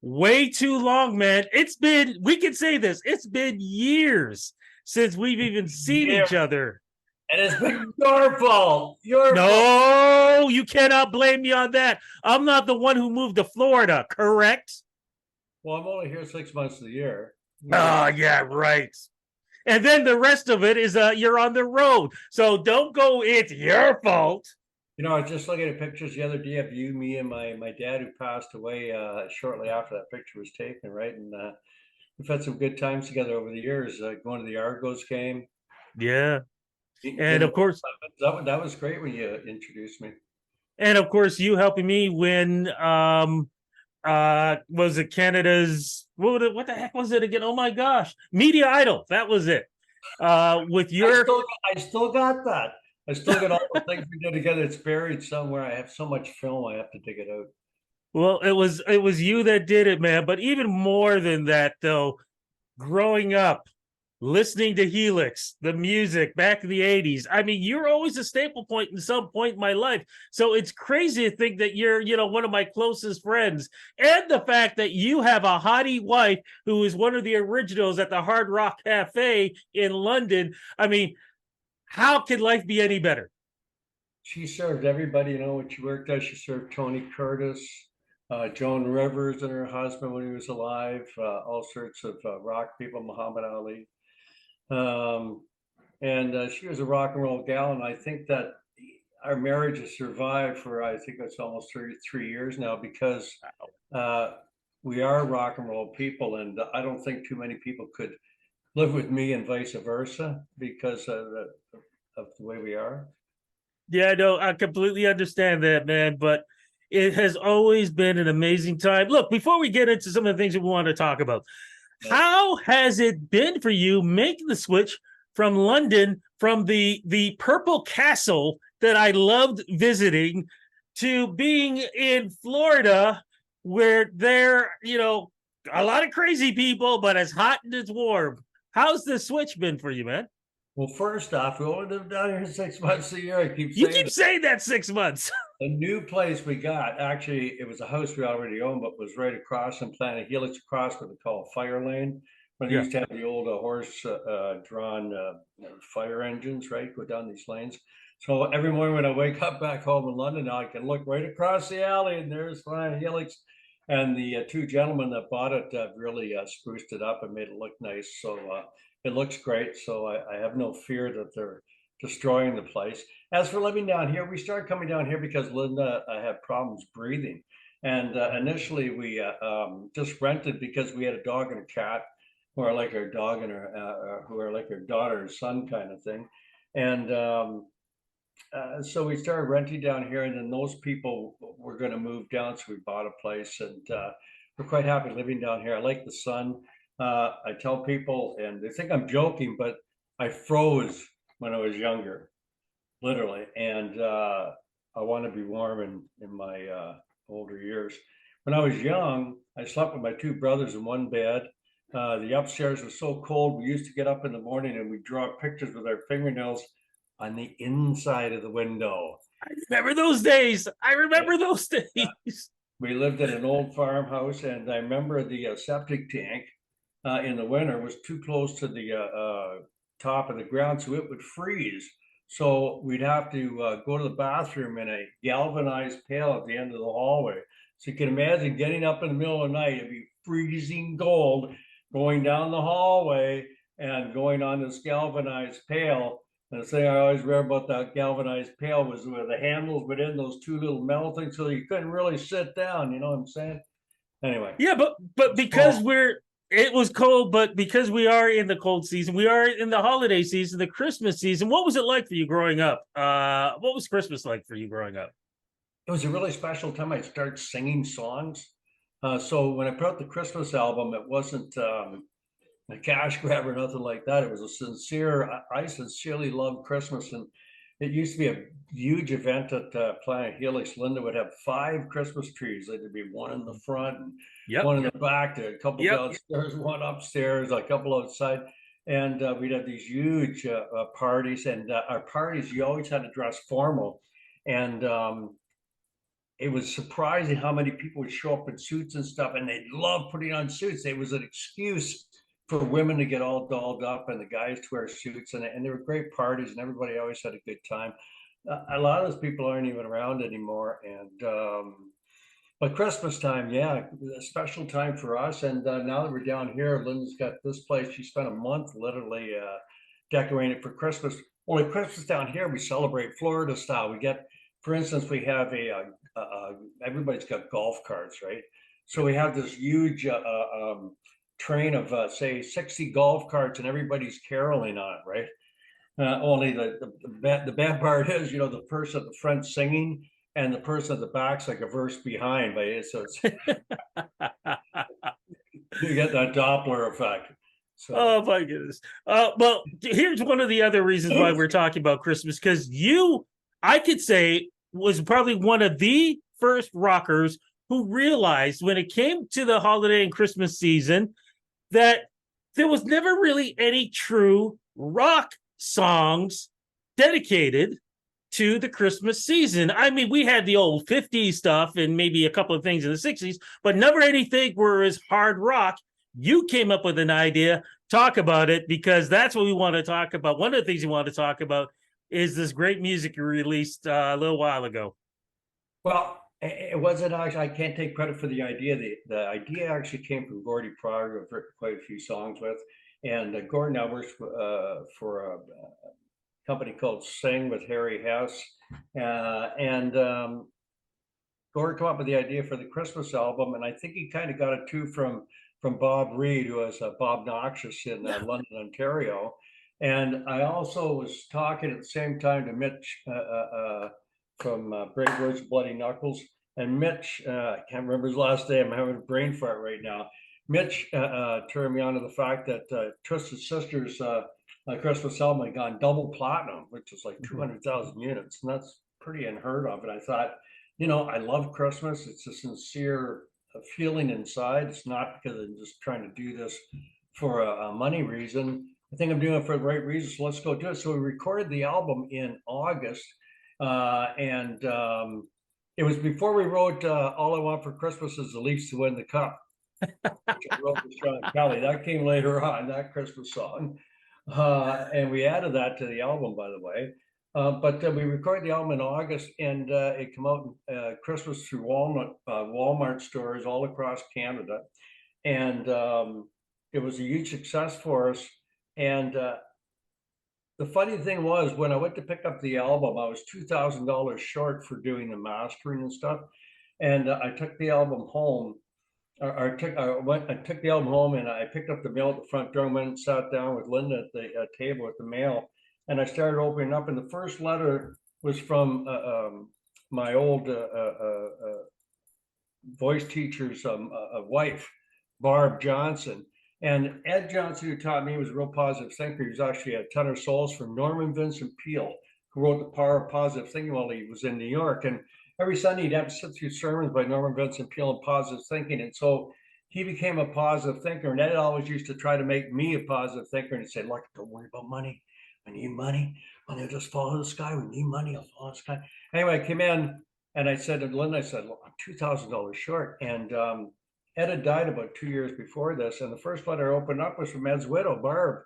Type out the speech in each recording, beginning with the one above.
way too long, man. We can say this, it's been years since we've even seen Yeah, each other. and it's been your fault. Your fault. No, you cannot blame me on that. I'm not the one who moved to Florida, correct? Well, I'm only here 6 months of the year. You know, Oh, yeah, right. And then the rest of it is you're on the road. So don't go, it's your fault. I was just looking at pictures the other day of you, me, and my dad who passed away shortly after that picture was taken, right? And we've had some good times together over the years, going to the Argos game, Yeah. getting And to of course, that was great when you introduced me. you helping me win was it Canada's what the heck was it again? Oh my gosh. Media Idol. That was it. With I your still, I still got that. I still got all the things we did together. It's buried somewhere. I have so much film. I have to dig it out. well, it was you that did it, man. But even more than that, though, growing up, listening to Helix, the music back in the 80s. I mean, you're always a staple point in some point in my life. So it's crazy to think that you're, one of my closest friends. And the fact that you have a hottie wife who is one of the originals at the Hard Rock Cafe in London. I mean, how can life be any better? She served everybody, when she worked there. She served Tony Curtis, Joan Rivers and her husband when he was alive, all sorts of rock people, Muhammad Ali. Um, and she was a rock and roll gal. And I think that our marriage has survived for, I think it's almost 33 years now because uh, we are rock and roll people. And I don't think too many people could live with me and vice versa because of the way we are. Yeah, no, I completely understand that, man. But it has always been an amazing time. Look, before we get into some of the things that we want to talk about, Yeah. how has it been for you making the switch from London, from the Purple Castle that I loved visiting, to being in Florida, where there, a lot of crazy people, but it's hot and it's warm. How's the switch been for you, man? Well, first off, we only live down here 6 months a year. I keep You saying keep that. saying that 6 months. The new place we got, actually, it was a house we already owned, but was right across from Planet Helix, across what they call a fire lane, where they Yeah. used to have the old horse drawn fire engines, right, go down these lanes. So every morning when I wake up back home in London, now I can look right across the alley and there's Planet Helix. And the two gentlemen that bought it really spruced it up and made it look nice. So it looks great. So I have no fear that they're destroying the place. As for living down here, we started coming down here because Linda had problems breathing. And initially, we just rented because we had a dog and a cat who are like our dog and who are like our daughter and son kind of thing. And so we started renting down here, and then those people were going to move down, so we bought a place, and we're quite happy living down here. I like the sun. I tell people, and they think I'm joking, but I froze when I was younger, literally, and I want to be warm in my older years. When I was young, I slept with my two brothers in one bed. The upstairs was so cold, we used to get up in the morning and we'd draw pictures with our fingernails on the inside of the window. Remember those days. I remember those days. We lived in an old farmhouse, and I remember the septic tank in the winter was too close to the top of the ground, so it would freeze. So we'd have to go to the bathroom in a galvanized pail at the end of the hallway. So you can imagine getting up in the middle of the night, it'd be freezing cold, going down the hallway and going on this galvanized pail. And the thing I always remember about that galvanized pail was where the handles went in those two little metal things, so you couldn't really sit down. You know what I'm saying? Anyway, Yeah, but it's cold. because it was cold, but because we are in the cold season, we are in the holiday season, the Christmas season. What was it like for you growing up? What was Christmas like for you growing up? It was a really special time. I started singing songs. So when I put out the Christmas album, it wasn't a cash grab or nothing like that. It was a sincere. I sincerely love Christmas, and it used to be a huge event at Planet Helix. Linda would have five Christmas trees. There'd be one in the front and Yep, one in the back, a couple yep. downstairs, one upstairs, a couple outside. And we'd have these huge parties. And our parties, you always had to dress formal. And it was surprising how many people would show up in suits and stuff, and they loved putting on suits. It was an excuse for women to get all dolled up and the guys to wear suits, and there were great parties, and everybody always had a good time. A lot of those people aren't even around anymore, and but Christmas time, yeah, a special time for us. And now that we're down here, Linda's got this place. She spent a month literally decorating it for Christmas. Only Christmas down here, we celebrate Florida style. We get, for instance, we have everybody's got golf carts, right? So we have this huge train of say 60 golf carts, and everybody's caroling on it, right? Only the bad part is, the person at the front singing, and the person at the back's like a verse behind, but so it's you get that Doppler effect. So. Oh my goodness. Well, here's one of the other reasons why we're talking about Christmas, because you, I could say, was probably one of the first rockers who realized when it came to the holiday and Christmas season that there was never really any true rock songs dedicated to the Christmas season. I mean, we had the old 50s stuff and maybe a couple of things in the 60s, but never anything where it's hard rock. You came up with an idea. Talk about it, because that's what we want to talk about. One of the things we want to talk about is this great music you released a little while ago. Well, it wasn't actually, I can't take credit for the idea. The idea actually came from Gordy Prague, who I've written quite a few songs with. And Gordon now works for a company called Sing with Harry Hess. Gordon came up with the idea for the Christmas album. And I think he kind of got it too from Bob Reed, who was Bob Noxious in London, Ontario. And I also was talking at the same time to Mitch from Brave Words Bloody Knuckles. And Mitch, I can't remember his last name, I'm having a brain fart right now. Mitch turned me on to the fact that Twisted Sister's Christmas album had gone double platinum, which is like 200,000 units. And that's pretty unheard of. And I thought, I love Christmas. It's a sincere feeling inside. It's not because I'm just trying to do this for a money reason. I think I'm doing it for the right reasons. So let's go do it. So we recorded the album in August. And it was before we wrote All I Want for Christmas Is the Leafs to Win the Cup, which I wrote with Sean Kelly. That came later on, that Christmas song. And we added that to the album, by the way. But we recorded the album in August, and it came out Christmas through Walmart stores all across Canada. And it was a huge success for us. And the funny thing was, when I went to pick up the album, I was $2,000 short for doing the mastering and stuff. And I took the album home. I took the album home, and I picked up the mail at the front door and went and sat down with Linda at the table with the mail. And I started opening up, and the first letter was from my old voice teacher's wife, Barb Johnson. And Ed Johnson, who taught me, was a real positive thinker. He was actually a tenor soloist for Norman Vincent Peale, who wrote The Power of Positive Thinking while he was in New York. And every Sunday he'd have to sit through sermons by Norman Vincent Peale on positive thinking. And so he became a positive thinker. And Ed always used to try to make me a positive thinker. And he'd say, look, don't worry about money. I need money. And they'll just follow the sky. We need money. I'll follow the sky. Anyway, I came in and I said to Linda, look, I'm $2,000 short. And Ed had died about 2 years before this. And the first letter I opened up was from Ed's widow, Barb.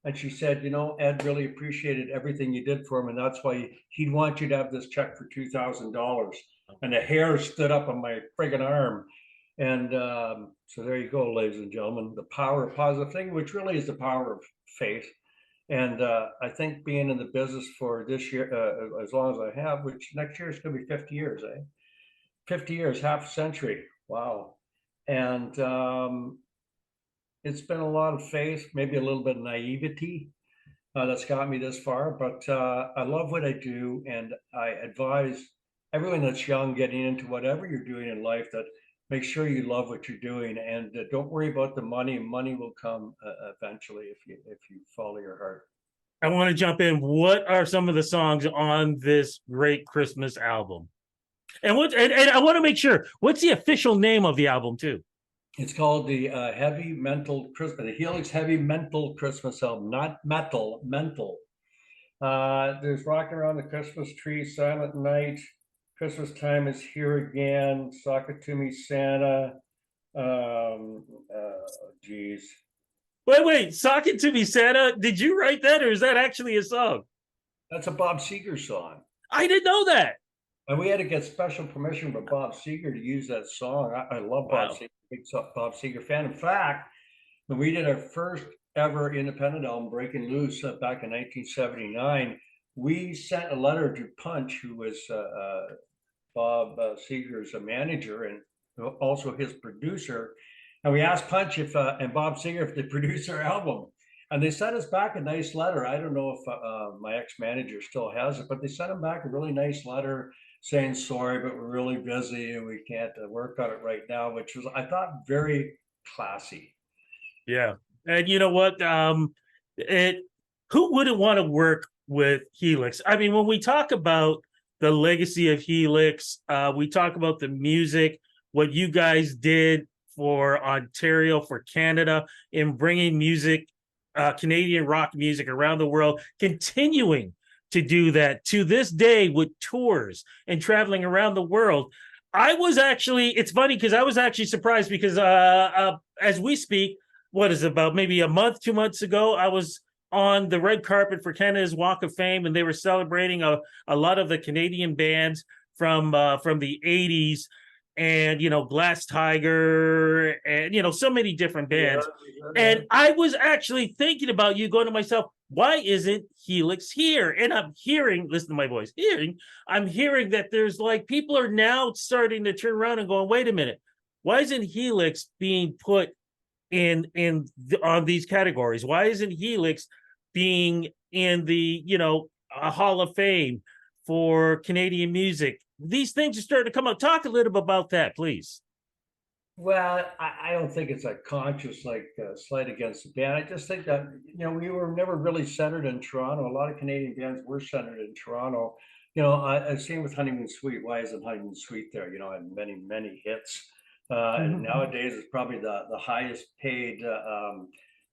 And she said, Ed really appreciated everything you did for him. And that's why he'd want you to have this check for $2,000. And the hair stood up on my friggin' arm. And so there you go, ladies and gentlemen, the power of positive thinking, which really is the power of faith. And I think being in the business for this year, as long as I have, which next year is going to be 50 years, 50 years, half a century. Wow. And it's been a lot of faith, maybe a little bit of naivety that's got me this far. But I love what I do. And I advise everyone that's young getting into whatever you're doing in life that make sure you love what you're doing, and don't worry about the money. Money will come eventually if you follow your heart. I want to jump in. What are some of the songs on this great Christmas album? And I want to make sure, what's the official name of the album too? It's called the Heavy Mental Christmas, the Helix Heavy Mental Christmas album, not metal, mental. There's Rocking Around the Christmas Tree, Silent Night, Christmas time is here again. Sock it to me, Santa. Geez. Wait, "Sock It to Me, Santa." Did you write that, or is that actually a song? That's a Bob Seger song. I didn't know that. And we had to get special permission from Bob Seger to use that song. I love Bob Wow. Seger, big Bob Seger fan. In fact, when we did our first ever independent album, Breaking Loose, back in 1979, we sent a letter to Punch, who was Bob Seger's manager and also his producer. And we asked Punch if and Bob Seger if they produce our album. And they sent us back a nice letter. I don't know if my ex-manager still has it, but they sent him back a really nice letter saying sorry, but we're really busy and we can't work on it right now, which was, I thought, very classy. Yeah. And you know what? It Who wouldn't want to work with Helix? I mean, when we talk about the legacy of Helix, we talk about the music, what you guys did for Ontario, for Canada, in bringing music, Canadian rock music around the world, continuing to do that to this day with tours and traveling around the world. It's funny because I was actually surprised because as we speak, what is it, about maybe a month, 2 months ago, I was on the red carpet for Canada's Walk of Fame, and they were celebrating a lot of the Canadian bands from the 80s, and Glass Tiger, and so many different Yeah, bands. And I was actually thinking about you, going to myself, why isn't Helix here? And I'm hearing, listen to my voice, I'm hearing that there's like people are now starting to turn around and going, wait a minute, why isn't Helix being put on these categories? Why isn't Helix being in the a Hall of Fame for Canadian music? These things are starting to come out. Talk a little bit about that, please. Well, I don't think it's a conscious slight against the band. I just think that we were never really centered in Toronto. A lot of Canadian bands were centered in Toronto. Same with Honeymoon Suite. Why isn't Honeymoon Suite there? Had many hits. And nowadays it's probably the highest paid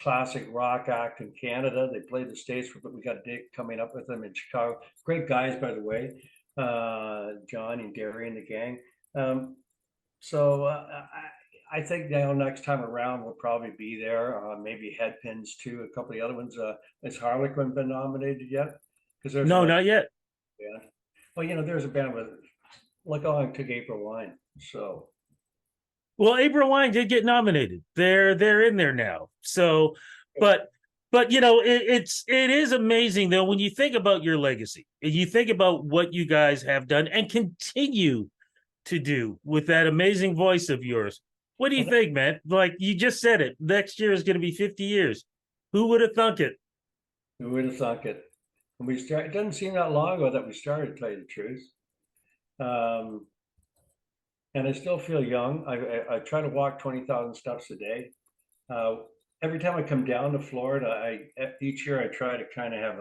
classic rock act in Canada. They play the States, but we got a date coming up with them in Chicago. Great guys, by the way, John and Gary and the gang. So I think next time around we'll probably be there. Maybe Headpins too. A couple of the other ones. Has Harlequin been nominated yet? Because there's No, another not yet. band. Well, there's a band with look how long took April Wine. So Well, April Wine did get nominated. They're in there now. So, but it is amazing though when you think about your legacy and you think about what you guys have done and continue to do with that amazing voice of yours. What do you think, man? Like you just said it, next year is going to be 50 years. Who would have thunk it? who would have thunk it? And it doesn't seem that long ago that we started, to tell you the truth. Um, and I still feel young. I try to walk 20,000 steps a day. Uh, every time I come down to Florida, each year I try to kind of have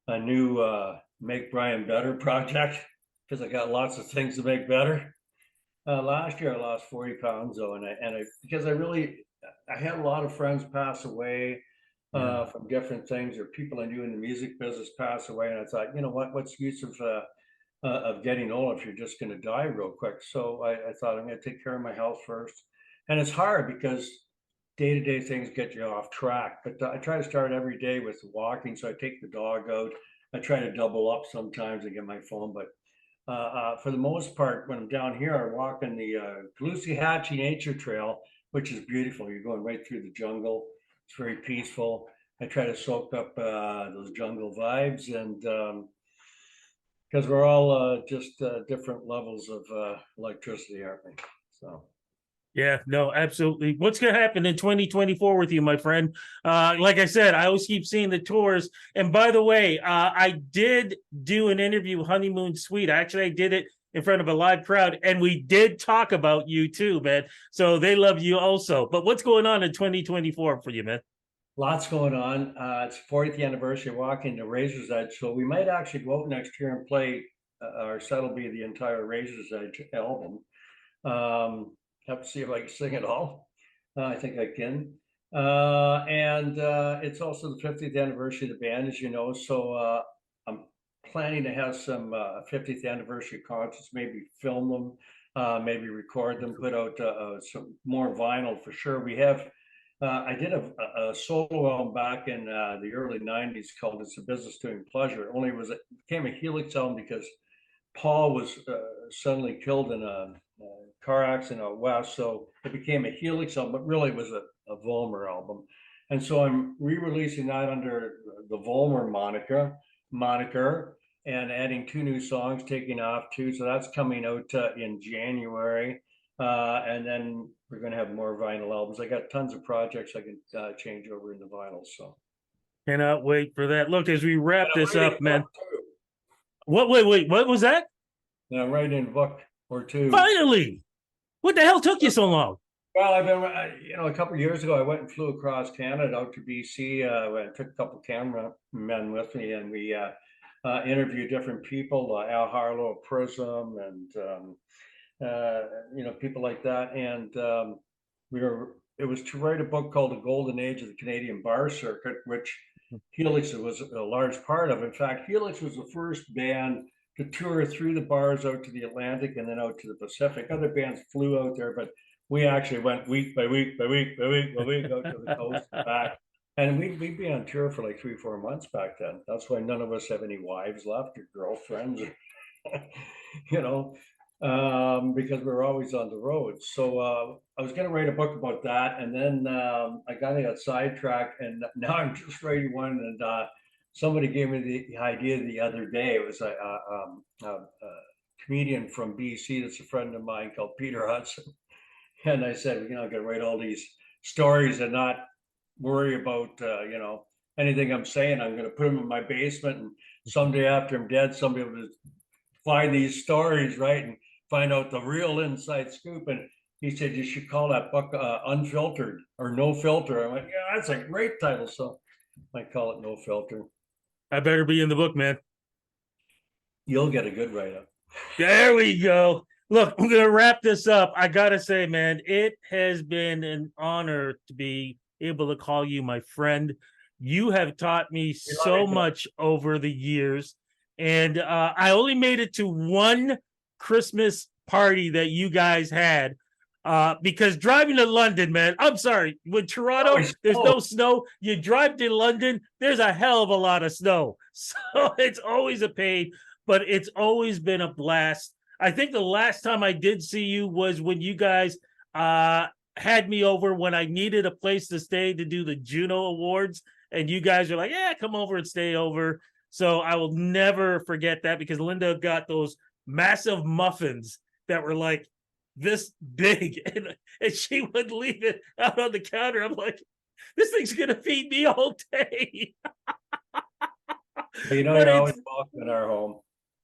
a new make Brian better project because I got lots of things to make better. Last year I lost 40 pounds though, and because I had a lot of friends pass away from different things, or people I knew in the music business pass away, and I thought, what's the use of getting old if you're just going to die real quick? So I thought I'm going to take care of my health first, and it's hard because day-to-day things get you off track. But I try to start every day with walking. So I take the dog out. I try to double up sometimes and get my phone, but for the most part, when I'm down here, I walk in the Caloosahatchee Nature Trail, which is beautiful. You're going right through the jungle. It's very peaceful. I try to soak up those jungle vibes, and because we're all just different levels of electricity, aren't we? So. Yeah, no, absolutely. What's going to happen in 2024 with you, my friend? Like I said, I always keep seeing the tours. And by the way, I did do an interview with Honeymoon Suite. Actually, I did it in front of a live crowd, and we did talk about you too, man. So they love you also. But what's going on in 2024 for you, man? Lots going on. It's 40th anniversary of Walking to Razor's Edge, so we might actually go out next year and play, our set will be the entire Razor's Edge album. Have to see if I can sing it all. I think I can. And it's also the 50th anniversary of the band, as you know. So I'm planning to have some 50th anniversary concerts, maybe film them, maybe record them, put out some more vinyl for sure. We have, I did a solo album back in the early 90s called It's a Business Doing Pleasure. It became a Helix album because Paul was suddenly killed in a car accident out west. So it became a Helix album, but really it was a Vollmer album. And so I'm re-releasing that under the Vollmer moniker and adding 2 new songs, taking off 2. So that's coming out in January. And then we're going to have more vinyl albums. I got tons of projects I can change over into vinyl. So Cannot wait for that. Look, as we wrap and I'm this writing up, a man. book too. Wait, what was that? And I'm writing a book or 2. Finally. What the hell took you so long? Well, I've been, a couple of years ago, I went and flew across Canada out to BC. I took a couple of cameramen with me, and we interviewed different people, Al Harlow of Prism, and people like that. And it was to write a book called The Golden Age of the Canadian Bar Circuit, which Helix was a large part of. In fact, Helix was the first band to tour through the bars out to the Atlantic and then out to the Pacific. Other bands flew out there, but we actually went week by week by week by week by week out to the coast and back. And we'd be on tour for like 3-4 months back then. That's why none of us have any wives left or girlfriends, because we were always on the road. So I was going to write a book about that, and then I got sidetracked, and now I'm just writing one. And somebody gave me the idea the other day. It was a comedian from BC that's a friend of mine called Peter Hudson. And I said, I'm going to write all these stories and not worry about, anything I'm saying. I'm going to put them in my basement, and someday after I'm dead, somebody will find these stories, right, and find out the real inside scoop. And he said, you should call that book Unfiltered or No Filter. I went, yeah, that's a great title. So I might call it No Filter. I better be in the book, man. You'll get a good write-up. There we go. Look, I'm going to wrap this up. I got to say, man, it has been an honor to be able to call you my friend. You have taught me so much over the years. And I only made it to one Christmas party that you guys had because driving to London, man, I'm sorry, with Toronto, there's no snow. You drive to London, there's a hell of a lot of snow. So it's always a pain, but it's always been a blast. I think the last time I did see you was when you guys had me over when I needed a place to stay to do the Juno Awards. And you guys are like, yeah, come over and stay over. So I will never forget that because Linda got those massive muffins that were like this big. And she would leave it out on the counter. I'm like, this thing's going to feed me all day. You're always welcome in our home.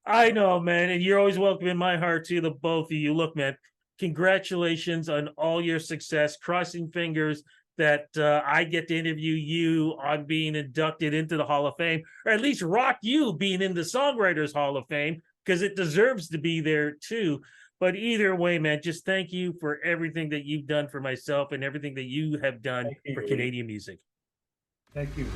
I know, man. And you're always welcome in my heart, too, the both of you. Look, man, congratulations on all your success. Crossing fingers that I get to interview you on being inducted into the Hall of Fame, or at least rock you being in the Songwriters Hall of Fame, because it deserves to be there, too. But either way, man, just thank you for everything that you've done for myself and everything that you have done for Canadian music. Thank you.